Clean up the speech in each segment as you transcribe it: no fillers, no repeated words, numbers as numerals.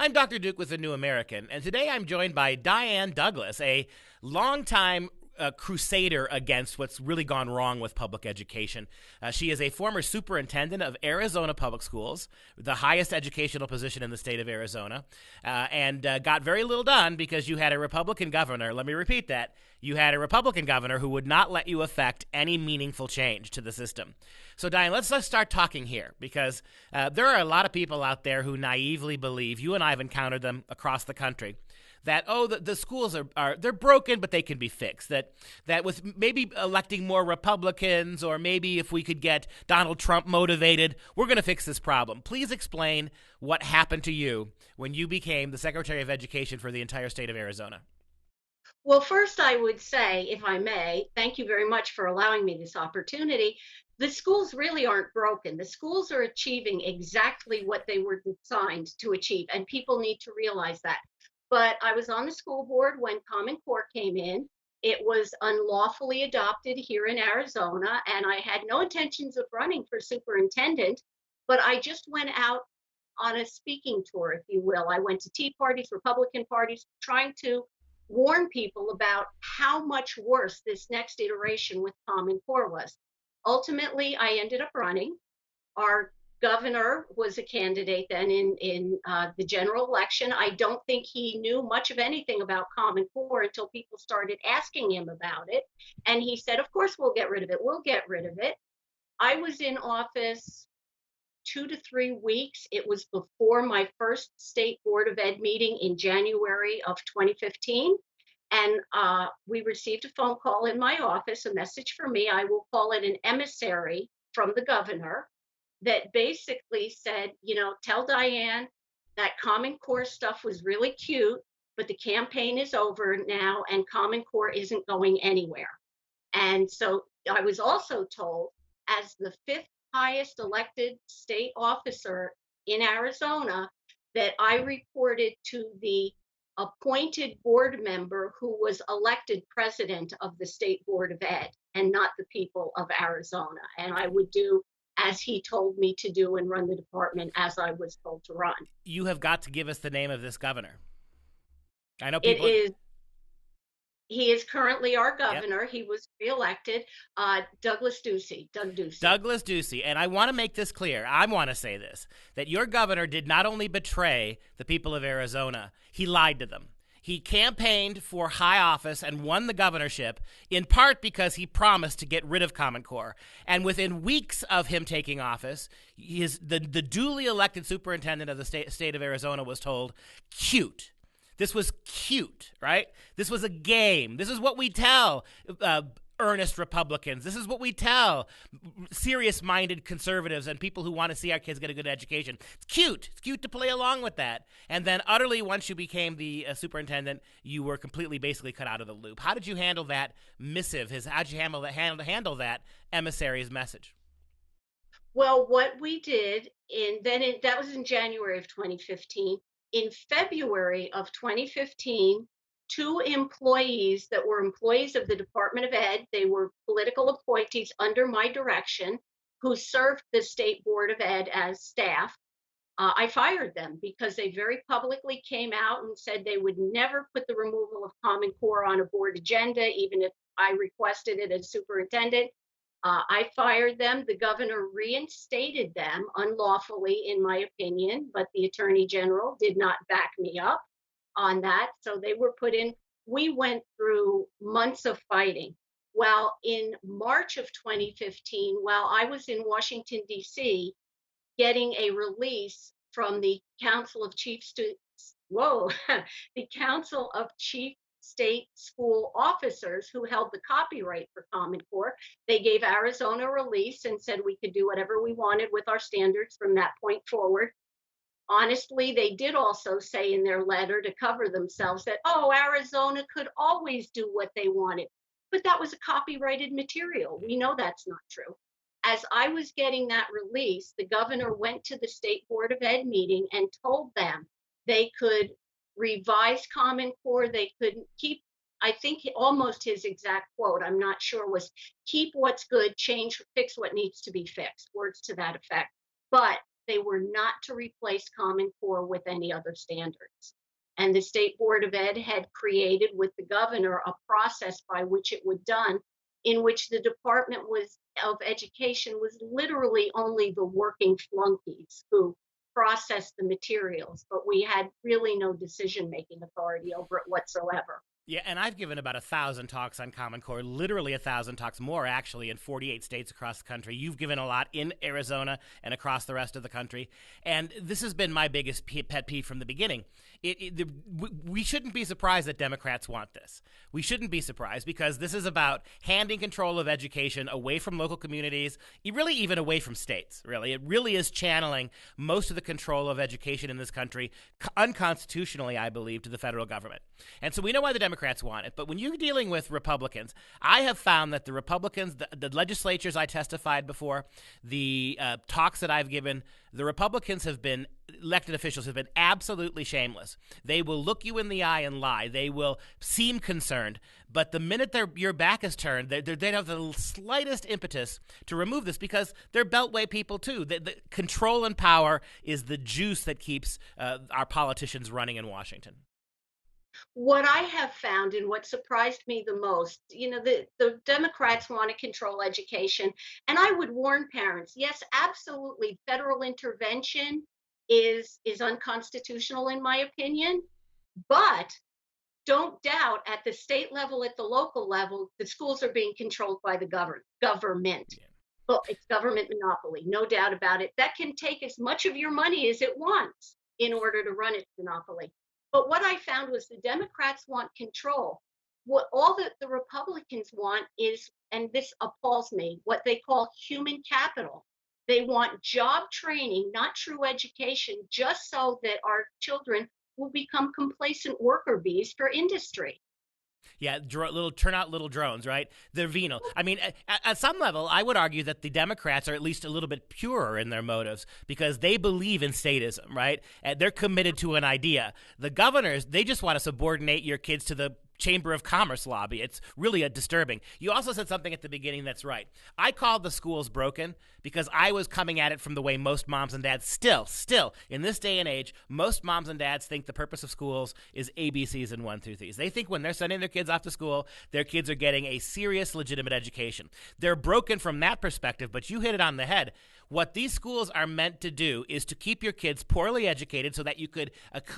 I'm Dr. Duke with The New American, and today I'm joined by Diane Douglas, a longtime crusader against what's really gone wrong with public education. She is a former superintendent of Arizona Public Schools, the highest educational position in the state of Arizona, and got very little done because you had a Republican governor. Let me repeat that. You had a Republican governor who would not let you affect any meaningful change to the system. So, Diane, let's start talking here because there are a lot of people out there who naively believe, you and I have encountered them across the country, that, the schools are they're broken, but they can be fixed. That with maybe electing more Republicans, or maybe if we could get Donald Trump motivated, we're going to fix this problem. Please explain what happened to you when you became the Secretary of Education for the entire state of Arizona. Well, first, I would say, if I may, thank you very much for allowing me this opportunity. The schools really aren't broken. The schools are achieving exactly what they were designed to achieve, and people need to realize that. But I was on the school board when Common Core came in. It was unlawfully adopted here in Arizona, and I had no intentions of running for superintendent, but I just went out on a speaking tour, if you will. I went to Tea parties, Republican parties, trying to warn people about how much worse this next iteration with Common Core was. Ultimately, I ended up running. Our governor was a candidate then in the general election. I don't think he knew much of anything about Common Core until people started asking him about it. And he said, of course, we'll get rid of it. We'll get rid of it. I was in office 2 to 3 weeks. It was before my first state board of ed meeting in January of 2015. And we received a phone call in my office, a message for me. I will call it an emissary from the governor that basically said, tell Diane that Common Core stuff was really cute, but the campaign is over now and Common Core isn't going anywhere. And so I was also told, as the fifth highest elected state officer in Arizona, that I reported to the appointed board member who was elected president of the state board of ed and not the people of Arizona. And I would do as he told me to do and run the department as I was told to run. You have got to give us the name of this governor. I know It people. is He is currently our Yep. governor. He was reelected, Doug Ducey. Douglas Ducey. And I want to make this clear. I want to say this, that your governor did not only betray the people of Arizona, he lied to them. He campaigned for high office and won the governorship in part because he promised to get rid of Common Core. And within weeks of him taking office, the duly elected superintendent of the state of Arizona was told, cute. This was cute, right? This was a game. This is what we tell earnest Republicans. This is what we tell serious-minded conservatives and people who want to see our kids get a good education. It's cute. It's cute to play along with that. And then utterly, once you became the superintendent, you were completely basically cut out of the loop. How did you handle that missive? How did you handle that emissary's message? Well, what we did that was in January of 2015. In February of 2015, two employees that were employees of the Department of Ed, they were political appointees under my direction, who served the State Board of Ed as staff. I fired them because they very publicly came out and said they would never put the removal of Common Core on a board agenda, even if I requested it as superintendent. I fired them. The governor reinstated them unlawfully, in my opinion, but the attorney general did not back me up on that. So they were put in. We went through months of fighting. Well, in March of 2015, while I was in Washington, D.C., getting a release from the Council of Chief the Council of Chief State School Officers who held the copyright for Common Core. They gave Arizona a release and said we could do whatever we wanted with our standards from that point forward. Honestly, they did also say in their letter to cover themselves that, Arizona could always do what they wanted. But that was a copyrighted material. We know that's not true. As I was getting that release, the governor went to the State Board of Ed meeting and told them they could revise Common Core. They could keep, I think almost his exact quote, I'm not sure, was keep what's good, fix what needs to be fixed, words to that effect. But they were not to replace Common Core with any other standards. And the State Board of Ed had created with the governor a process by which it was done, in which the of Education was literally only the working flunkies who processed the materials, but we had really no decision-making authority over it whatsoever. Yeah, and I've given about 1,000 talks on Common Core, literally 1,000 talks more, actually, in 48 states across the country. You've given a lot in Arizona and across the rest of the country. And this has been my biggest pet peeve from the beginning. We shouldn't be surprised that Democrats want this. We shouldn't be surprised, because this is about handing control of education away from local communities, really even away from states, really. It really is channeling most of the control of education in this country, unconstitutionally, I believe, to the federal government. And so we know why the Democrats want it. But when you're dealing with Republicans, I have found that the Republicans, the legislatures I testified before, the talks that I've given, the Republicans have been, elected officials have been absolutely shameless. They will look you in the eye and lie. They will seem concerned. But the minute your back is turned, they don't have the slightest impetus to remove this, because they're Beltway people too. The control and power is the juice that keeps our politicians running in Washington. What I have found, and what surprised me the most, the Democrats want to control education. And I would warn parents, yes, absolutely, federal intervention is unconstitutional in my opinion, but don't doubt at the state level, at the local level, the schools are being controlled by the government. Yeah. Well, it's government monopoly, no doubt about it. That can take as much of your money as it wants in order to run its monopoly. But what I found was the Democrats want control. What all that the Republicans want is, and this appalls me, what they call human capital. They want job training, not true education, just so that our children will become complacent worker bees for industry. Yeah, turn out little drones, right? They're venal. I mean, at some level, I would argue that the Democrats are at least a little bit purer in their motives, because they believe in statism, right? And they're committed to an idea. The governors, they just want to subordinate your kids to the Chamber of Commerce lobby. It's really disturbing. You also said something at the beginning that's right. I called the schools broken because I was coming at it from the way most moms and dads still, in this day and age, most moms and dads think the purpose of schools is ABCs and 1 through 3s. They think when they're sending their kids off to school, their kids are getting a serious, legitimate education. They're broken from that perspective, but you hit it on the head. What these schools are meant to do is to keep your kids poorly educated so that you could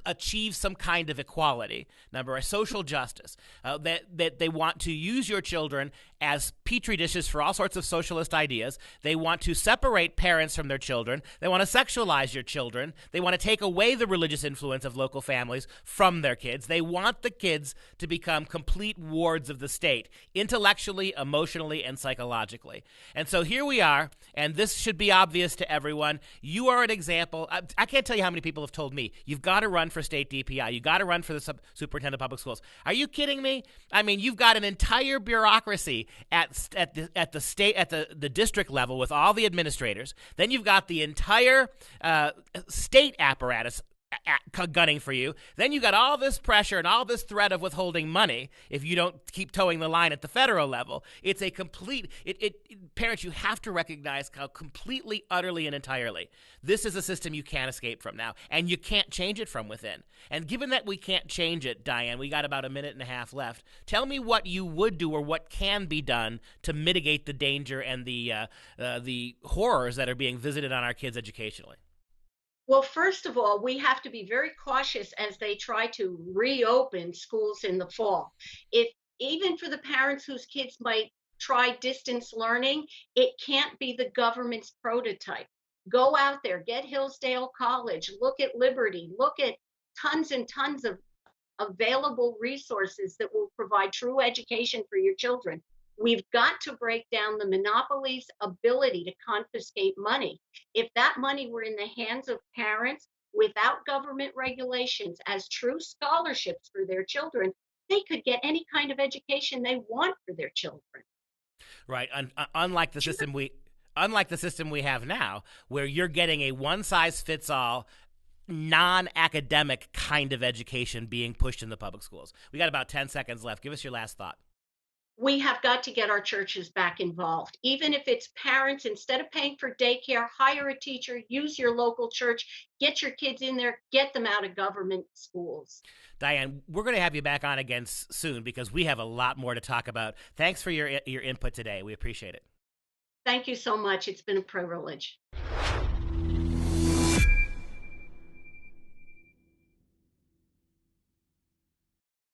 achieve some kind of equality, a social justice, that they want to use your children as petri dishes for all sorts of socialist ideas. They want to separate parents from their children. They want to sexualize your children. They want to take away the religious influence of local families from their kids. They want the kids to become complete wards of the state, intellectually, emotionally, and psychologically. And so here we are, and this should be obvious to everyone. You are an example. I can't tell you how many people have told me, you've got to run for state DPI. You've got to run for the superintendent of public schools. Are you kidding me? I mean, you've got an entire bureaucracy at the state, at the district level with all the administrators. Then you've got the entire state apparatus gunning for you. Then you got all this pressure and all this threat of withholding money if you don't keep towing the line at the federal level. It's a complete, parents, you have to recognize how completely, utterly, and entirely this is a system you can't escape from now, and you can't change it from within. And given that we can't change it, Diane, we got about a minute and a half left. Tell me what you would do or what can be done to mitigate the danger and the horrors that are being visited on our kids educationally. Well, first of all, we have to be very cautious as they try to reopen schools in the fall. Even for the parents whose kids might try distance learning, it can't be the government's prototype. Go out there, get Hillsdale College, look at Liberty, look at tons and tons of available resources that will provide true education for your children. We've got to break down the monopoly's ability to confiscate money. If that money were in the hands of parents without government regulations as true scholarships for their children, they could get any kind of education they want for their children. Right. Unlike the system we have now, where you're getting a one-size-fits-all non-academic kind of education being pushed in the public schools. We got about 10 seconds left. Give us your last thought. we have got to get our churches back involved. Even if it's parents, instead of paying for daycare, hire a teacher, use your local church, get your kids in there, get them out of government schools. Diane, we're going to have you back on again soon because we have a lot more to talk about. Thanks for your input today. We appreciate it. Thank you so much. It's been a privilege.